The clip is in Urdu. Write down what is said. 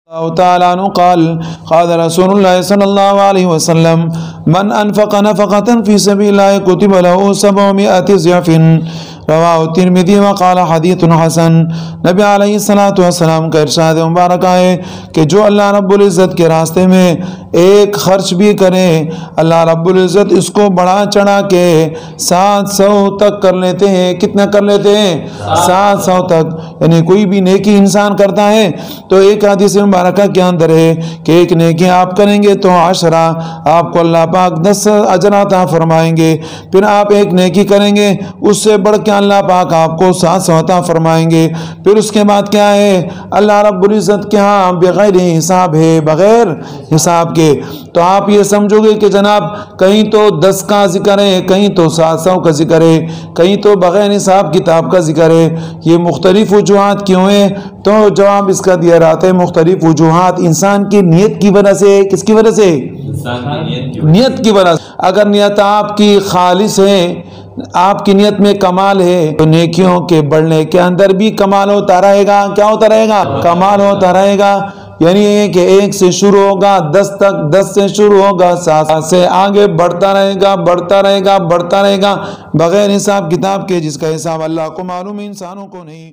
الله تعالى عنه قال قال رسول الله صلى الله عليه وسلم من أنفق نفقة في سبيل الله كتب له 700 ضعف رواہ ترمذی وقال حدیث حسن۔ نبی علیہ السلام کا ارشاد مبارک ہے کہ جو اللہ رب العزت کے راستے میں ایک خرچ بھی کرے، اللہ رب العزت اس کو بڑھا چڑھا کے 700 تک کر لیتے ہیں۔ کتنا کر لیتے ہیں؟ 700 تک۔ یعنی کوئی بھی نیکی انسان کرتا ہے تو ایک حدیث مبارکہ کے اندر ہے کہ ایک نیکی آپ کریں گے تو 10 آپ کو اللہ پاک 10 اجر عطا فرمائیں گے، پھر آپ ایک نیکی کریں گے اس سے بڑھ کے اللہ پاک آپ کو 700 عطا فرمائیں گے، پھر اس کے بعد کیا ہے؟ اللہ رب العزت کے ہاں بغیر حساب ہے، بغیر حساب کے۔ تو آپ یہ سمجھو گے کہ جناب کہیں تو 10 کا ذکر ہے، کہیں تو 700 کا ذکر ہے، کہیں تو بغیر حساب کتاب کا ذکر ہے، یہ مختلف وجوہات کیوں ہیں؟ تو جواب اس کا دیا رہتا ہے مختلف وجوہات انسان کی نیت کی وجہ سے۔ کس کی وجہ سے؟ نیت کی وجہ سے۔ اگر نیت آپ کی خالص ہے، آپ کی نیت میں کمال ہے تو نیکیوں کے بڑھنے کے اندر بھی کمال ہوتا رہے گا۔ کیا ہوتا رہے گا؟ کمال ہوتا رہے گا۔ یعنی یہ کہ 1 سے شروع ہوگا 10 تک، 10 سے شروع ہوگا 7 سے آگے بڑھتا رہے گا، بڑھتا رہے گا، بڑھتا رہے گا بغیر حساب کتاب کے، جس کا حساب اللہ کو معلوم ہے، انسانوں کو نہیں۔